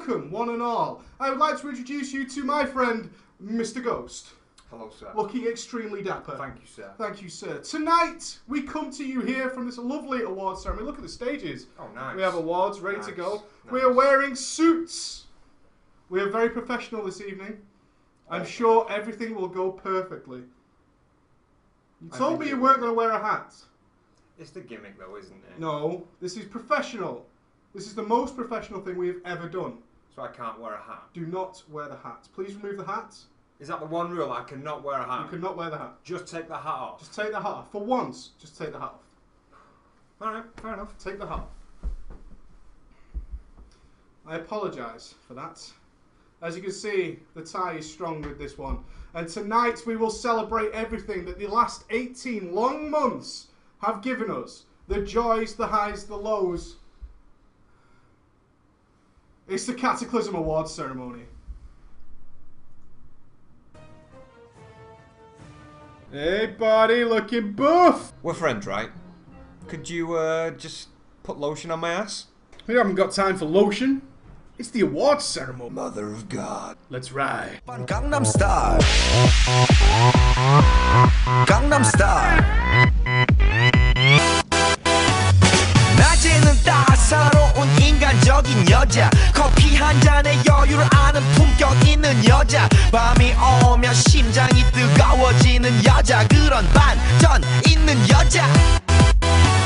welcome, one and all. I would like to introduce you to my friend, Mr. Ghost. Hello, sir. Looking extremely dapper. Thank you, sir. Thank you, sir. Tonight, we come to you here from this lovely awards ceremony. Look at the stages. Oh, nice. We have awards ready to go. Nice. We are wearing suits. We are very professional this evening. I'm sure everything will go perfectly. You told me you weren't going to wear a hat. It's the gimmick, though, isn't it? No, this is professional. This is the most professional thing we have ever done. So I can't wear a hat? Do not wear the hat. Please remove the hat. Is that the one rule? I cannot wear a hat? You cannot wear the hat. Just take the hat off? Just take the hat off. For once, just take the hat off. Alright, fair enough. Take the hat off. I apologise for that. As you can see, the tie is strong with this one. And tonight we will celebrate everything that the last 18 long months have given us. The joys, the highs, the lows. It's the Cataclysm Awards ceremony. Hey buddy, looking buff! We're friends, right? Could you just put lotion on my ass? We haven't got time for lotion. It's the awards ceremony. Mother of God. Let's ride. Gangnam Style. Gangnam Style. 낮에는 따사로운 인간적인 여자 커피 한 잔에 여유를 아는 품격 있는 여자 밤이 오면 심장이 뜨거워지는 여자 그런 반전 있는 여자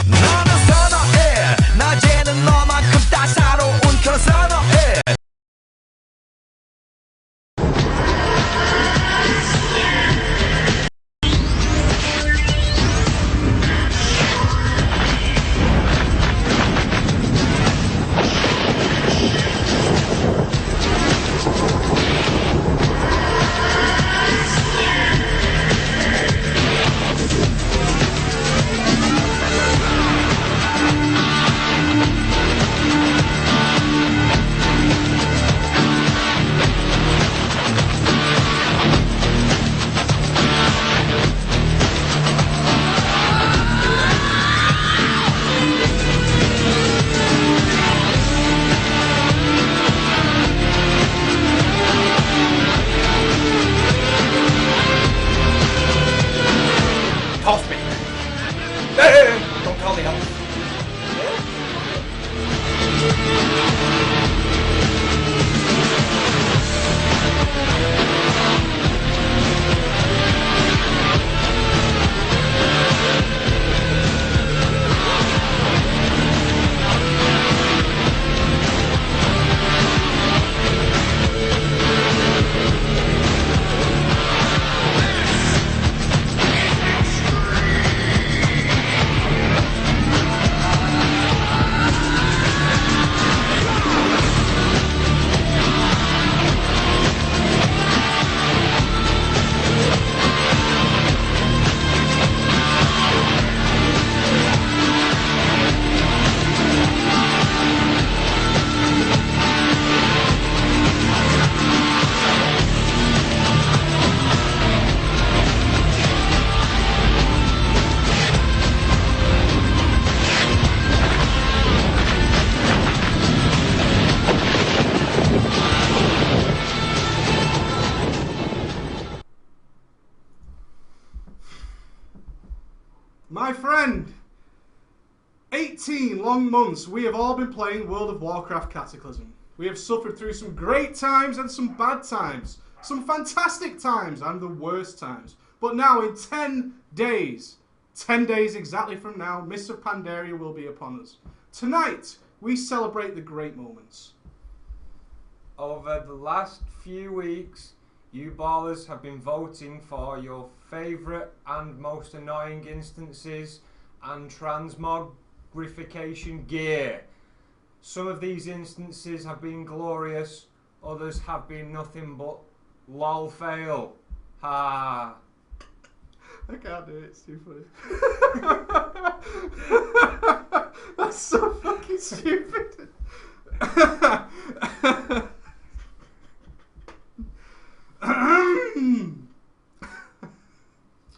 너는 선호해 낮에는 너만큼 따사로운 그런 선호해 Toss me! Hey, don't call the help. My friend, 18 long months we have all been playing World of Warcraft Cataclysm. We have suffered through some great times and some bad times, some fantastic times and the worst times. But now in 10 days exactly from now, Mists of Pandaria will be upon us. Tonight, we celebrate the great moments. Over the last few weeks, you ballers have been voting for your favourite and most annoying instances and transmogrification gear. Some of these instances have been glorious, others have been nothing but lol fail. Ha. I can't do it, it's too funny. That's so fucking stupid.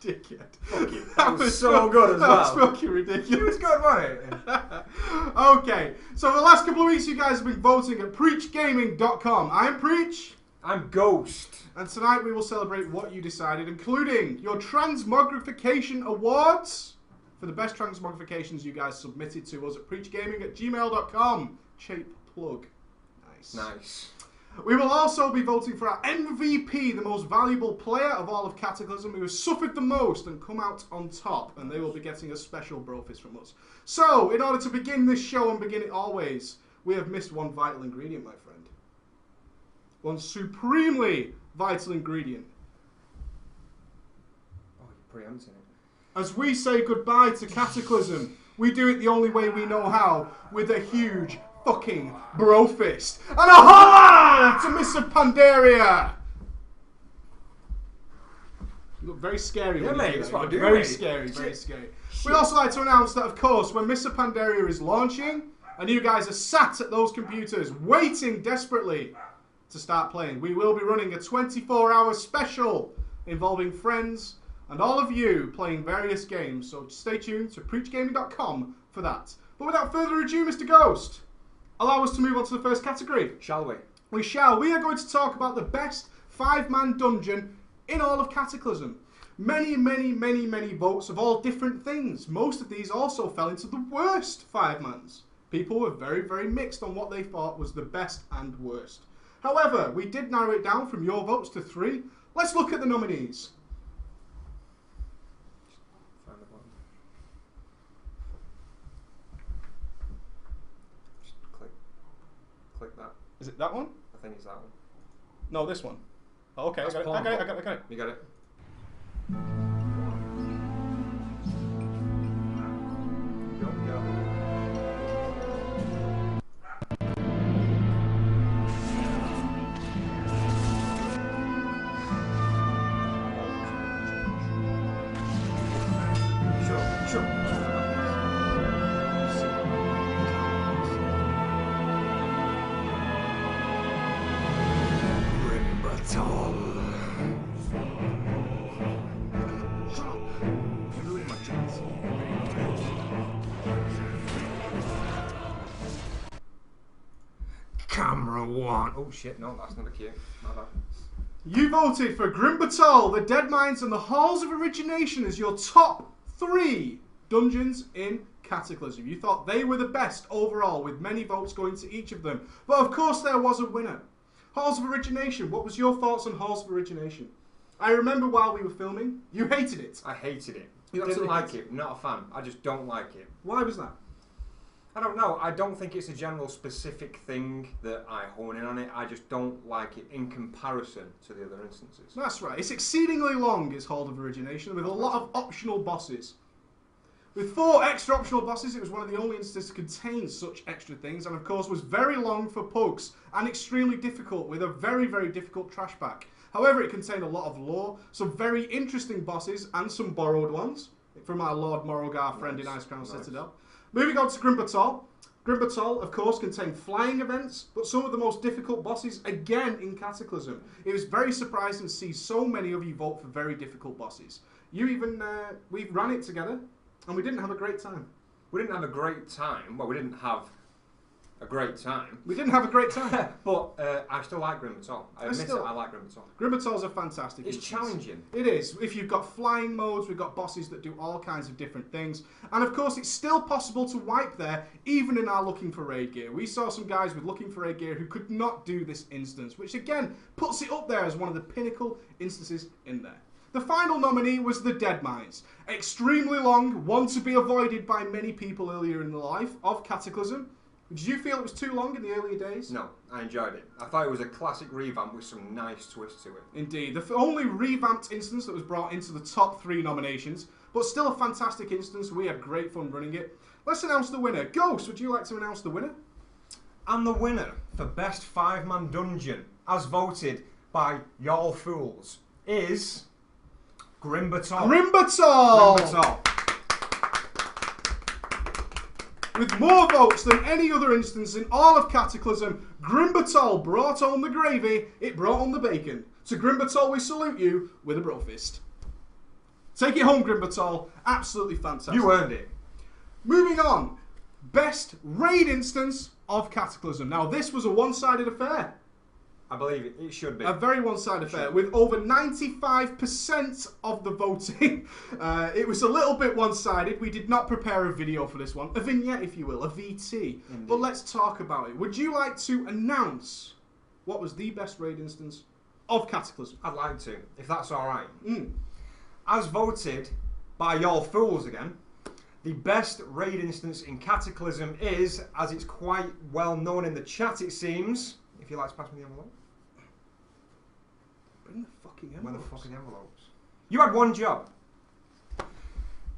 Dickhead. Fuck you. That was was so good as well. That was fucking ridiculous. It was good, wasn't it? Okay, so the last couple of weeks you guys have been voting at preachgaming.com. I'm Preach. I'm Ghost. And tonight we will celebrate what you decided, including your transmogrification awards for the best transmogrifications you guys submitted to us at preachgaming@gmail.com. Cheap plug. Nice. We will also be voting for our MVP, the most valuable player of all of Cataclysm, who has suffered the most and come out on top, and they will be getting a special brofist from us. So, in order to begin this show and begin it always, we have missed one vital ingredient, my friend. One supremely vital ingredient. Oh, you're preempting it. As we say goodbye to Cataclysm, we do it the only way we know how, with a huge fucking brofist. And a holla to Mists of Pandaria! You look very scary. Yeah, when mate, you do that's that. what I do, Very mate. scary, very Shit. scary. We'd also like to announce that, of course, when Mists of Pandaria is launching, and you guys are sat at those computers waiting desperately to start playing, we will be running a 24-hour special involving friends and all of you playing various games. So stay tuned to preachgaming.com for that. But without further ado, Mr. Ghost, allow us to move on to the first category. Shall we? We shall. We are going to talk about the best 5-man dungeon in all of Cataclysm. Many, many, many, many votes of all different things. Most of these also fell into the worst 5-mans. People were very, very mixed on what they thought was the best and worst. However, we did narrow it down from your votes to 3. Let's look at the nominees. Find the button. Just click that. Is it that one? I think it's that one. No, this one. Oh, okay, I That's got Paul. it. You got it? Go. Sure. Camera 1. Oh shit, no, that's not a cue. My bad. You voted for Grimbatol, the Dead Mines, and the Halls of Origination as your top 3 dungeons in Cataclysm. You thought they were the best overall, with many votes going to each of them. But of course there was a winner. Halls of Origination, what was your thoughts on Halls of Origination? I remember while we were filming, you hated it. I hated it. You Didn't absolutely like hated it. Not a fan. I just don't like it. Why was that? I don't know. I don't think it's a general specific thing that I hone in on it. I just don't like it in comparison to the other instances. That's right. It's exceedingly long, is Hall of Origination, with a lot of optional bosses. With 4 extra optional bosses, it was one of the only instances to contain such extra things, and of course was very long for pugs, and extremely difficult, with a very, very difficult trash pack. However, it contained a lot of lore, some very interesting bosses, and some borrowed ones, from our Lord Morrogar friend in Ice Crown Citadel. Moving on to Grimbatol. Grimbatol, of course, contained flying events, but some of the most difficult bosses, again, in Cataclysm. It was very surprising to see so many of you vote for very difficult bosses. You even, we ran it together, and we didn't have a great time. We didn't have a great time. Well, we didn't have a great time. We didn't have a great time. But I still like Grimbatol. I admit it, I like Grimbatol. Grimbatol's a fantastic It's instance. challenging. It is. If you've got flying modes, we've got bosses that do all kinds of different things. And of course, it's still possible to wipe there, even in our Looking for Raid gear. We saw some guys with Looking for Raid gear who could not do this instance, which again, puts it up there as one of the pinnacle instances in there. The final nominee was the Dead Mines. Extremely long, one to be avoided by many people earlier in the life of Cataclysm. Did you feel it was too long in the earlier days? No, I enjoyed it. I thought it was a classic revamp with some nice twists to it. Indeed. The only revamped instance that was brought into the top 3 nominations, but still a fantastic instance. We had great fun running it. Let's announce the winner. Ghost, would you like to announce the winner? And the winner for Best 5-Man Dungeon, as voted by y'all fools, is Grimbatol. Grimbatol! With more votes than any other instance in all of Cataclysm, Grimbatol brought on the gravy, it brought on the bacon. To Grimbatol, we salute you with a brofist. Take it home, Grimbatol. Absolutely fantastic. You earned it. Moving on. Best raid instance of Cataclysm. Now, this was a one-sided affair. I believe it. It should be. A very one-sided affair with over 95% of the voting. It was a little bit one-sided. We did not prepare a video for this one. A vignette, if you will. A VT. Indeed. But let's talk about it. Would you like to announce what was the best raid instance of Cataclysm? I'd like to, if that's alright. Mm. As voted by y'all fools again, the best raid instance in Cataclysm is, as it's quite well known in the chat it seems, if you'd like to pass me the envelope. Bring the fucking Where envelopes. the fucking envelopes? You had one job.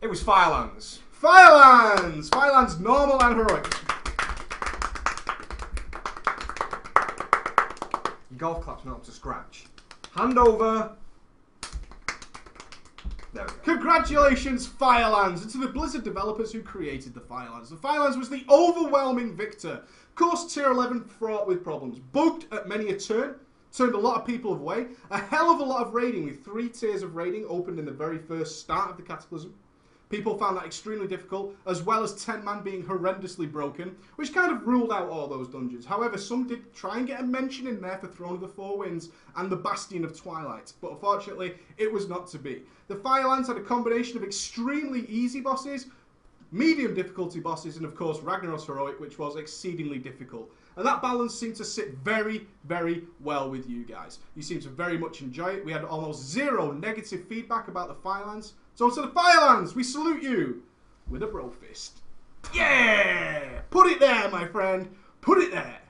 It was Firelands. Firelands! Firelands normal and heroic. Your golf clap's not up to scratch. Hand over. There we go. Congratulations, Firelands, and to the Blizzard developers who created the Firelands. The Firelands was the overwhelming victor. Of course, Tier 11 fraught with problems. Bugged at many a turn, turned a lot of people away. A hell of a lot of raiding, with 3 tiers of raiding opened in the very first start of the Cataclysm. People found that extremely difficult, as well as 10-man being horrendously broken, which kind of ruled out all those dungeons. However, some did try and get a mention in there for Throne of the Four Winds and the Bastion of Twilight, but unfortunately, it was not to be. The Firelands had a combination of extremely easy bosses, medium difficulty bosses, and of course Ragnaros Heroic, which was exceedingly difficult. And that balance seemed to sit very, very well with you guys. You seemed to very much enjoy it. We had almost 0 negative feedback about the Firelands. So to the Firelands, we salute you with a bro fist. Yeah! Put it there, my friend. Put it there.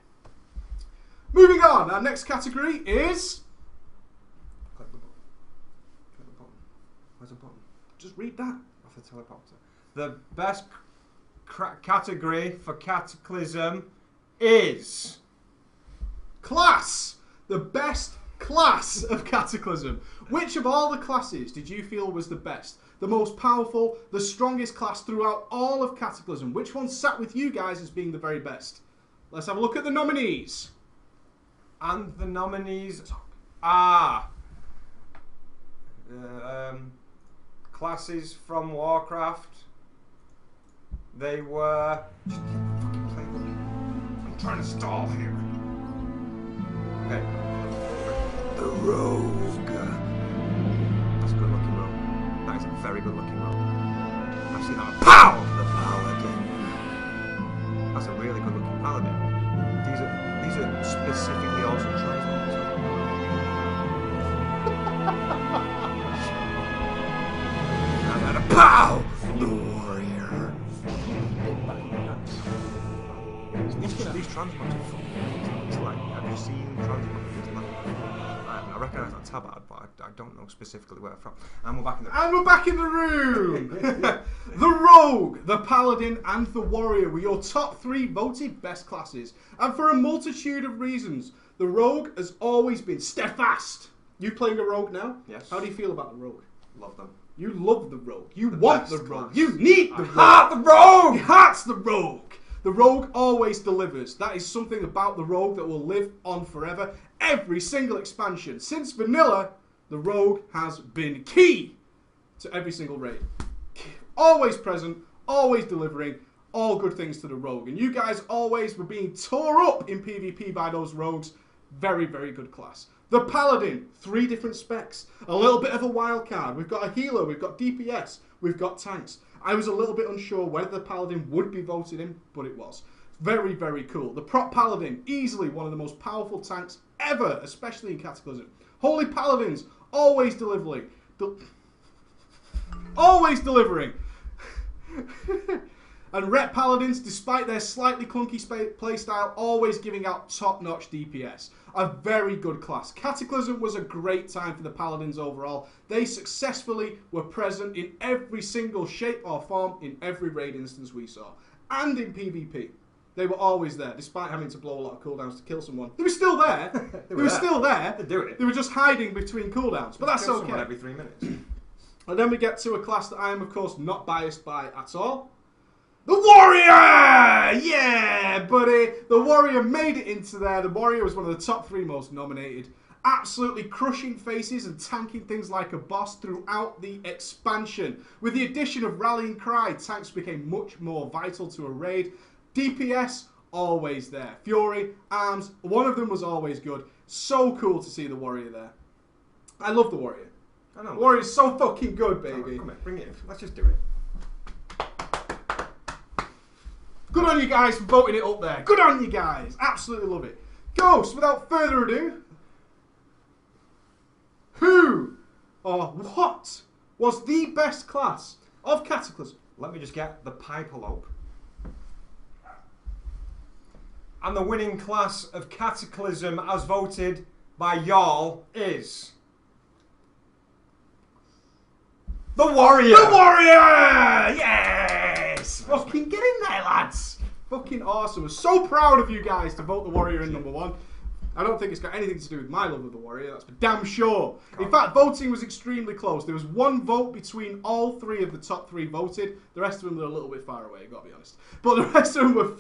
Moving on, our next category is... Click the button. Click the button. Where's the button? Just read that. Off the teleprompter. The best category for Cataclysm is... Class! The best class of Cataclysm. Which of all the classes did you feel was the best? The most powerful, the strongest class throughout all of Cataclysm? Which one sat with you guys as being the very best? Let's have a look at the nominees. And the nominees are... classes from Warcraft. They were... Just keep fucking playing with me. I'm trying to stall here. Okay. The Rogue. That's a good looking rogue. That is a very good looking rogue. I've seen that. Pow! The Paladin. That's a really good looking Paladin. These are specifically awesome transmogers. And a pow! The Warrior. These transmogers are fucking amazing. It's like, have you seen transmogers? I recognise that tabard, but I don't know specifically where from. And we're back in the room. And we're back in the room! The Rogue, the Paladin, and the Warrior were your top 3 voted best classes. And for a multitude of reasons. The Rogue has always been steadfast. You playing a Rogue now? Yes. How do you feel about the Rogue? Love them. You love the Rogue. You want the best Rogue. class. You need the Rogue. Heart the Rogue! Your heart's the Rogue. The Rogue always delivers. That is something about the Rogue that will live on forever. Every single expansion. Since Vanilla, the Rogue has been key to every single raid. Always present, always delivering, all good things to the Rogue. And you guys always were being tore up in PvP by those Rogues. Very, very good class. The Paladin, 3 different specs. A little bit of a wild card. We've got a healer, we've got DPS, we've got tanks. I was a little bit unsure whether the Paladin would be voted in, but it was. Very, very cool. The Prop Paladin, easily one of the most powerful tanks ever, especially in Cataclysm. Holy Paladins, always delivering. Always delivering. And Ret Paladins, despite their slightly clunky playstyle, always giving out top-notch DPS. A very good class. Cataclysm was a great time for the Paladins overall. They successfully were present in every single shape or form in every raid instance we saw. And in PvP. They were always there, despite having to blow a lot of cooldowns to kill someone. They were still there. They were still there. They're doing it. They were just hiding between cooldowns. But that's Kill okay. someone every 3 minutes. And then we get to a class that I am, of course, not biased by at all. The Warrior! Yeah, buddy! The Warrior made it into there. The Warrior was one of the top 3 most nominated. absolutely crushing faces and tanking things like a boss throughout the expansion. With the addition of Rallying Cry, tanks became much more vital to a raid. DPS, always there. Fury, arms, one of them was always good. So cool to see the warrior there. I love the warrior. I know. The warrior's so fucking good, baby. Come on, bring it in. Let's just do it. Good on you guys for voting it up there. Good on you guys. Absolutely love it. Ghost, without further ado, who or what was the best class of Cataclysm? Let me just get the pipelope. And the winning class of Cataclysm as voted by y'all is... the Warrior! The Warrior! Yes! Fucking get in there, lads! Fucking awesome. I'm so proud of you guys to vote the Warrior in number one. I don't think it's got anything to do with my love of the Warrior, that's for damn sure. In fact, voting was extremely close. There was one vote between all three of the top three voted. The rest of them were a little bit far away, I've got to be honest. But the rest of them were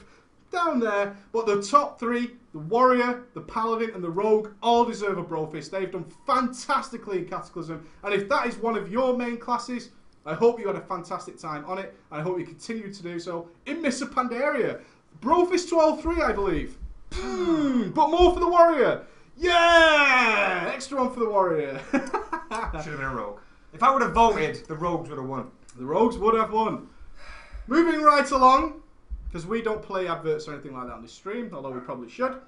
down there. But the top three, the Warrior, the Paladin, and the Rogue, all deserve a brofist. They've done fantastically in Cataclysm. And if that is one of your main classes, I hope you had a fantastic time on it. And I hope you continue to do so in Mists of Pandaria. Brofist to all three, I believe. But more for the Warrior. Yeah! Extra one for the Warrior. Should have been a Rogue. If I would have voted, the Rogues would have won. The Rogues would have won. Moving right along, because we don't play adverts or anything like that on this stream, although we probably should.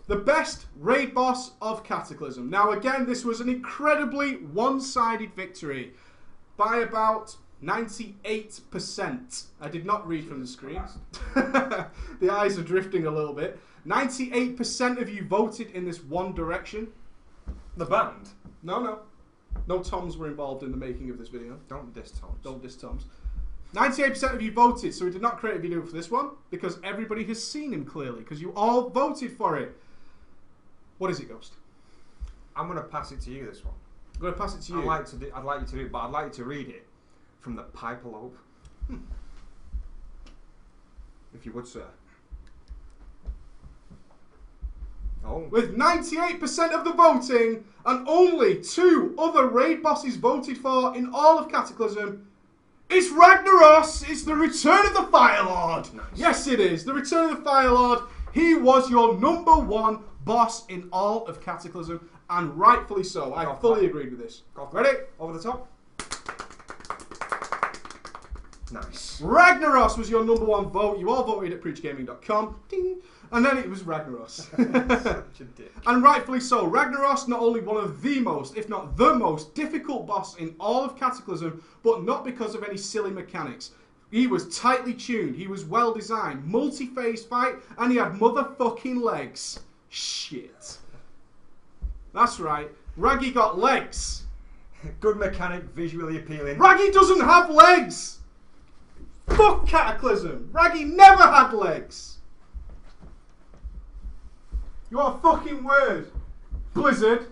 The best raid boss of Cataclysm. Now again, this was an incredibly one-sided victory by about 98%. I did not read from the screen. The eyes are drifting a little bit. 98% of you voted in this one direction. The band? No. No Toms were involved in the making of this video. Don't diss Toms. Don't diss Toms. 98% of you voted, so we did not create a video for this one because everybody has seen him clearly because you all voted for it. What is it, Ghost? I'm going to pass it to you, this one. I'm going to pass it to you. I'd like you to do it, but I'd like you to read it from the pipelope. If you would, sir. Oh. With 98% of the voting and only 2 other raid bosses voted for in all of Cataclysm, it's Ragnaros! It's the Return of the Fire Lord! Nice. Yes, it is. The Return of the Fire Lord. He was your number one boss in all of Cataclysm, and rightfully so. I fully agreed with this. Ready? Over the top. Nice. Ragnaros was your number one vote. You all voted at preachgaming.com. Ding. And then it was Ragnaros. Such a dick. And rightfully so. Ragnaros, not only one of the most, if not the most, difficult boss in all of Cataclysm, but not because of any silly mechanics. He was tightly tuned, he was well designed, multi-phase fight, and he had motherfucking legs. Shit. That's right. Raggy got legs. Good mechanic, visually appealing. Raggy doesn't have legs! Fuck Cataclysm! Raggy never had legs! You are a fucking word. Blizzard.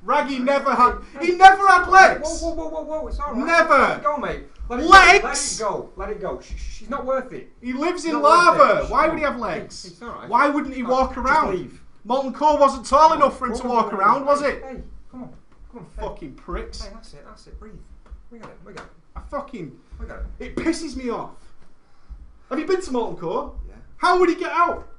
Raggy never had... He never had legs! Whoa, it's alright. Never! Let it go, mate. Legs! Let it go. She's not worth it. He lives in lava. Why would he have legs? It's alright. Why wouldn't he walk around? Just leave. Molten Core wasn't tall enough for him to walk around, was it? Hey, come on. Fucking pricks. Hey, that's it. Breathe. We got it. We got it. It pisses me off. Have you been to Molten Core? Yeah. How would he get out?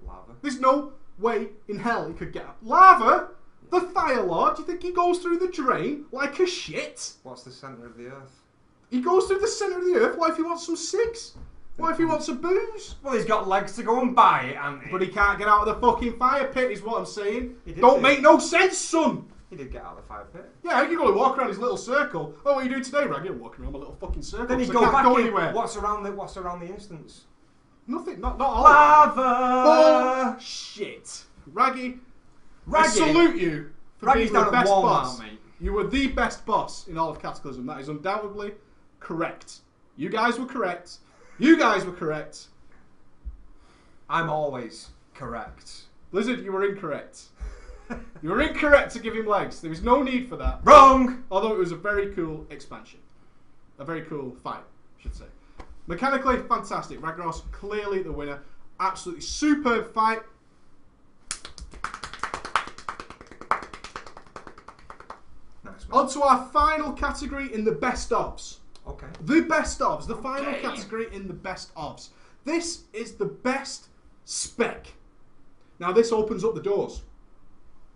Lava. There's no way in hell he could get out. Lava? The Fire Lord? Do you think he goes through the drain like a shit? What's the centre of the earth? He goes through the centre of the earth. What if he wants some cigs? What if he wants a booze? Well, he's got legs to go and buy it, hasn't he? But he can't get out of the fucking fire pit, is what I'm saying. Don't make no sense, son. He did get out of the fire pit. Yeah, he can only walk around his little circle. Oh, what are you doing today, Raggy? I'm walking around my little fucking circle. Then he so go back in. anywhere. What's around the instance? Nothing. Not all. Lava. Bullshit. Raggy. I salute you for Raggy's being the down at best Walmart, boss. mate. You were the best boss in all of Cataclysm. That is undoubtedly correct. You guys were correct. You guys were correct. I'm always correct. Blizzard, you were incorrect. You were incorrect to give him legs. There was no need for that. Wrong! Although it was a very cool expansion. A very cool fight, I should say. Mechanically, fantastic. Ragnaros, clearly the winner. Absolutely superb fight. On to our final category in the best ofs. Okay. The best ofs. The final category in the best ofs. This is the best spec. Now this opens up the doors.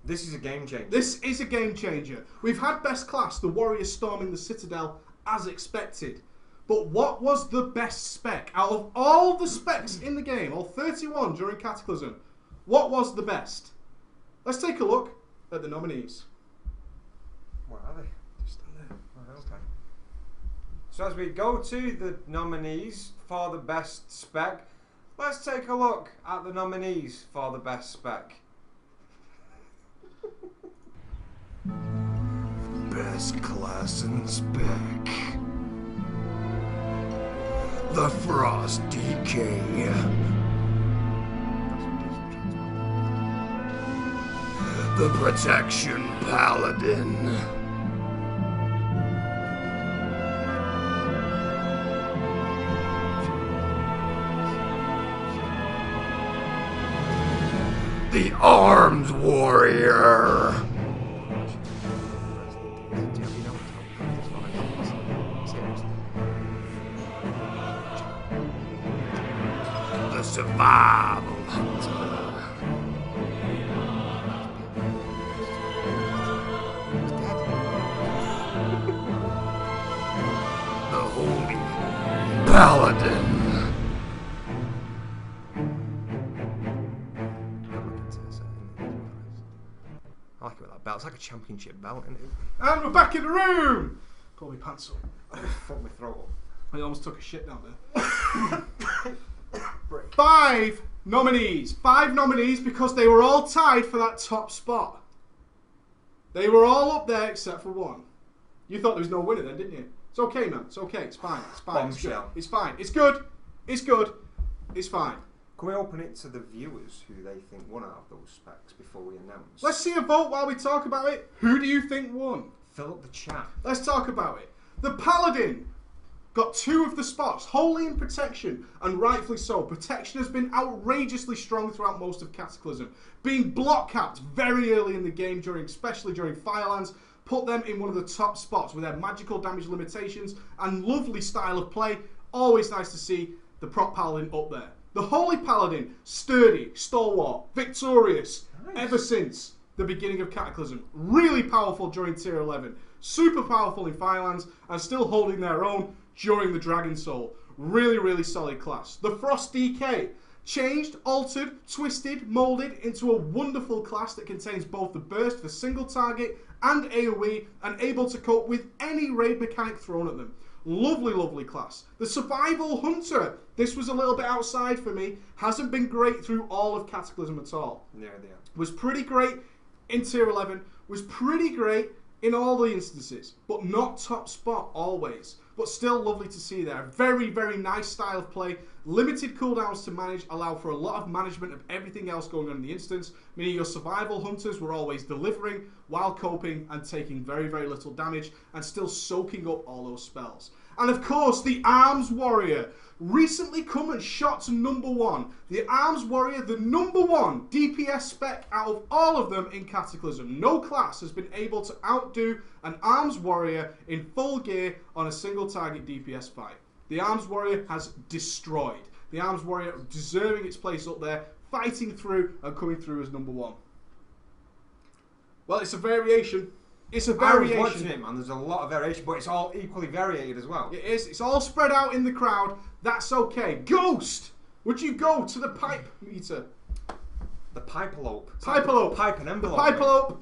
This is a game changer. This is a game changer. We've had best class, the Warriors storming the Citadel, as expected. But what was the best spec? Out of all the specs in the game, all 31 during Cataclysm, what was the best? Let's take a look at the nominees. Where are they? Just stand there. Oh, okay. So as we go to the nominees for the best spec, let's take a look at the nominees for the best spec. Best class and spec. The Frost Decay. The Protection Paladin. The Arms Warrior. The Survival Hunter. The Holy Paladin. I like it with that belt. It's like a championship belt, isn't it? And we're back in the room. Pull my pants up. Fuck my throat up. I almost took a shit down there. 5 nominees. 5 nominees because they were all tied for that top spot. They were all up there except for one. You thought there was no winner then, didn't you? It's okay, man. It's okay. It's fine. It's fine. It's good. It's fine. It's good. It's good. It's fine. Can we open it to the viewers who they think won out of those specs before we announce? Let's see a vote while we talk about it. Who do you think won? Fill up the chat. Let's talk about it. The Paladin got 2 of the spots, wholly in protection, and rightfully so. Protection has been outrageously strong throughout most of Cataclysm. Being block capped very early in the game, especially during Firelands, put them in one of the top spots with their magical damage limitations and lovely style of play. Always nice to see the prop Paladin up there. The Holy Paladin, sturdy, stalwart, victorious, ever since the beginning of Cataclysm. Really powerful during Tier 11. Super powerful in Firelands and still holding their own during the Dragon Soul. Really, really solid class. The Frost DK. Changed, altered, twisted, moulded into a wonderful class that contains both the burst for single target and AoE and able to cope with any raid mechanic thrown at them. Lovely, lovely class. The Survival Hunter. This was a little bit outside for me. Hasn't been great through all of Cataclysm at all. Yeah, they are. Was pretty great in Tier 11. Was pretty great in all the instances. But not top spot always. But still lovely to see there. Very, very nice style of play. Limited cooldowns to manage. Allow for a lot of management of everything else going on in the instance. Meaning your Survival Hunters were always delivering while coping and taking very, very little damage. And still soaking up all those spells. And of course, the Arms Warrior. Recently come and shot to #1. The Arms Warrior, the #1 DPS spec out of all of them in Cataclysm. No class has been able to outdo an Arms Warrior in full gear on a single target DPS fight. The Arms Warrior has destroyed. The Arms Warrior deserving its place up there, fighting through and coming through as #1. Well, it's a variation. It's a variation. I was watching it, man. There's a lot of variation, but it's all equally variated as well. It is. It's all spread out in the crowd. That's okay. Ghost! Would you go to the pipe meter? The pipelope. Pipelope. Pipe and envelope. The pipelope.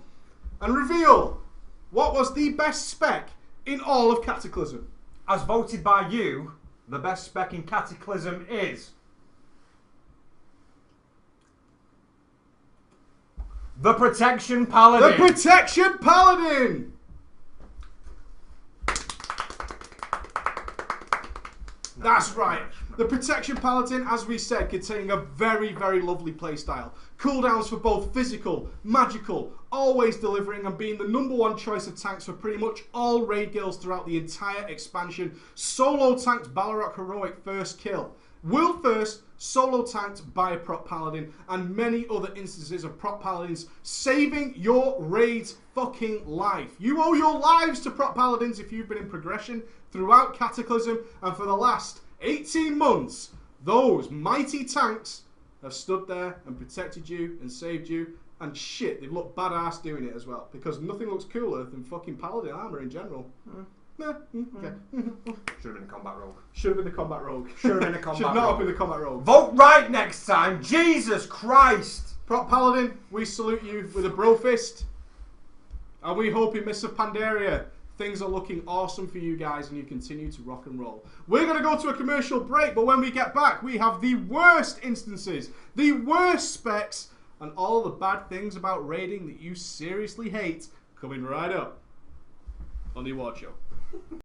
And reveal what was the best spec in all of Cataclysm. As voted by you, the best spec in Cataclysm is... the Protection Paladin. The Protection Paladin! That's right. The Protection Paladin, as we said, containing a very, very lovely playstyle. Cooldowns for both physical, magical, always delivering and being the #1 choice of tanks for pretty much all raid guilds throughout the entire expansion. Solo tanked Balrog Heroic first kill World first, solo tanked by a prop paladin, and many other instances of prop paladins saving your raid's fucking life. You owe your lives to prop paladins if you've been in progression throughout Cataclysm, and for the last 18 months, those mighty tanks have stood there and protected you and saved you. And shit, they've looked badass doing it as well, because nothing looks cooler than fucking paladin armor in general. Okay. Should have been a combat rogue. Should have been the combat rogue. Should have been a combat Should rogue. not have been the combat rogue. Vote right next time. Jesus Christ. Prop paladin, we salute you with a bro fist, and we hope in Mists of Pandaria things are looking awesome for you guys and you continue to rock and roll. We're going to go to a commercial break, but when we get back, we have the worst instances, the worst specs, and all the bad things about raiding that you seriously hate coming right up on the award show.